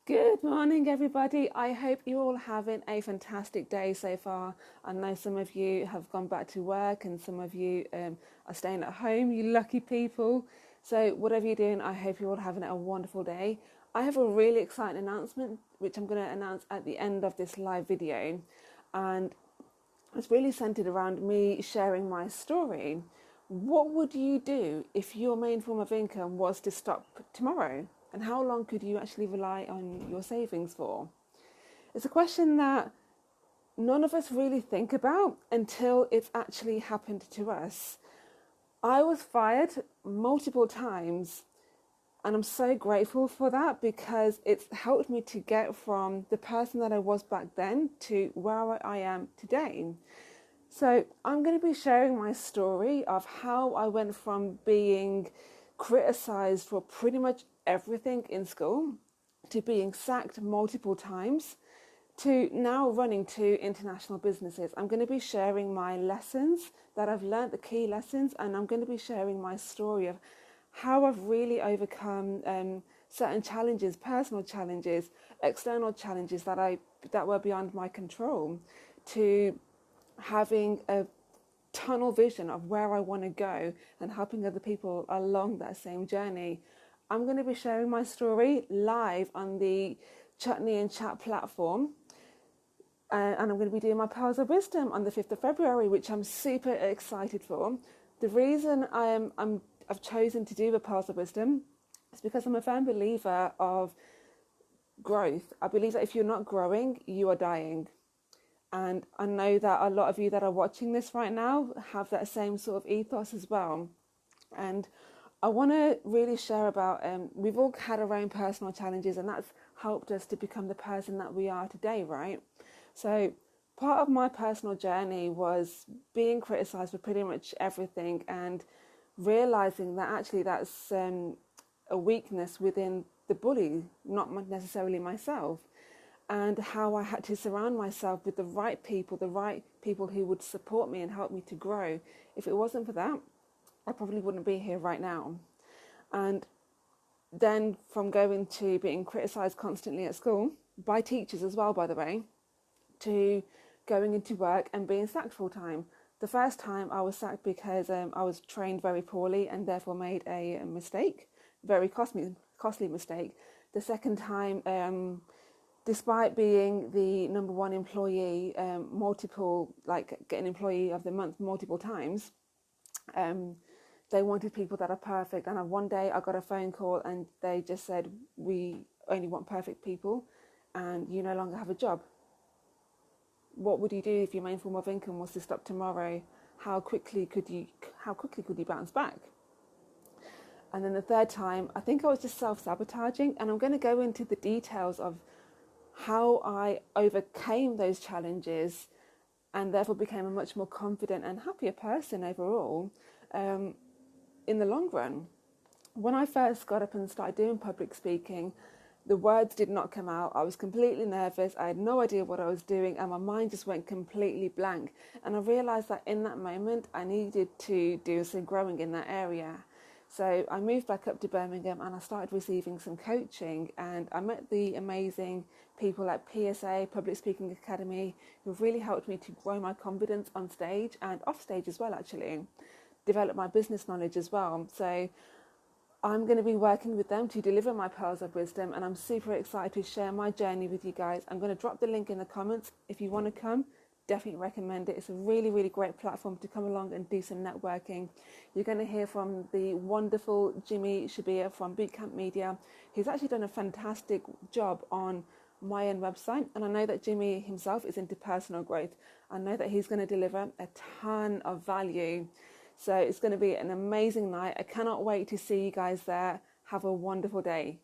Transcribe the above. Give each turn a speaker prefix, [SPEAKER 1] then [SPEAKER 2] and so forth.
[SPEAKER 1] Good morning, everybody. I hope you're all having a fantastic day so far. I know some of you have gone back to work and some of you are staying at home, you lucky people. So, whatever you're doing, I hope you're all having a wonderful day. I have a really exciting announcement, which I'm going to announce at the end of this live video. And it's really centered around me sharing my story. What would you do if your main form of income was to stop tomorrow? And how long could you actually rely on your savings for? It's a question that none of us really think about until it's actually happened to us. I was fired multiple times, and I'm so grateful for that because it's helped me to get from the person that I was back then to where I am today. So I'm going to be sharing my story of how I went from being criticized for pretty much everything in school to being sacked multiple times to now running two international businesses. I'm going to be sharing my lessons that I've learned, the key lessons, and I'm going to be sharing my story of how I've really overcome certain challenges, personal challenges, external challenges that were beyond my control, to having a tunnel vision of where I want to go and helping other people along that same journey. I'm going to be sharing my story live on the Chutney and Chat platform. And I'm going to be doing my Pearls of Wisdom on the 5th of February, which I'm super excited for. The reason I've chosen to do the Pearls of Wisdom is because I'm a firm believer of growth. I believe that if you're not growing, you are dying. And I know that a lot of you that are watching this right now have that same sort of ethos as well. And I want to really share about, we've all had our own personal challenges, and that's helped us to become the person that we are today, right? So part of my personal journey was being criticized for pretty much everything and realizing that actually that's a weakness within the bully, not necessarily myself, and how I had to surround myself with the right people who would support me and help me to grow. If it wasn't for that, I probably wouldn't be here right now. And then from going to being criticised constantly at school, by teachers as well, by the way, to going into work and being sacked full time. The first time I was sacked because I was trained very poorly and therefore made a mistake, very costly mistake. The second time, despite being the number one employee, getting employee of the month multiple times, they wanted people that are perfect. And one day I got a phone call and they just said, we only want perfect people and you no longer have a job. What would you do if your main form of income was to stop tomorrow? How quickly could you bounce back? And then the third time, I think I was just self-sabotaging, and I'm going to go into the details of how I overcame those challenges and therefore became a much more confident and happier person overall in the long run. When I first got up and started doing public speaking, the words did not come out. I was completely nervous. I had no idea what I was doing and my mind just went completely blank. And I realised that in that moment, I needed to do some growing in that area. So I moved back up to Birmingham and I started receiving some coaching, and I met the amazing people at PSA, Public Speaking Academy, who really helped me to grow my confidence on stage and off stage as well, actually, develop my business knowledge as well. So I'm going to be working with them to deliver my Pearls of Wisdom, and I'm super excited to share my journey with you guys. I'm going to drop the link in the comments. If you want to come, definitely recommend it. It's a really, really great platform to come along and do some networking. You're going to hear from the wonderful Jimmy Shabir from Bootcamp Media. He's actually done a fantastic job on my own website, and I know that Jimmy himself is into personal growth. I know that he's going to deliver a ton of value. So it's going to be an amazing night. I cannot wait to see you guys there. Have a wonderful day.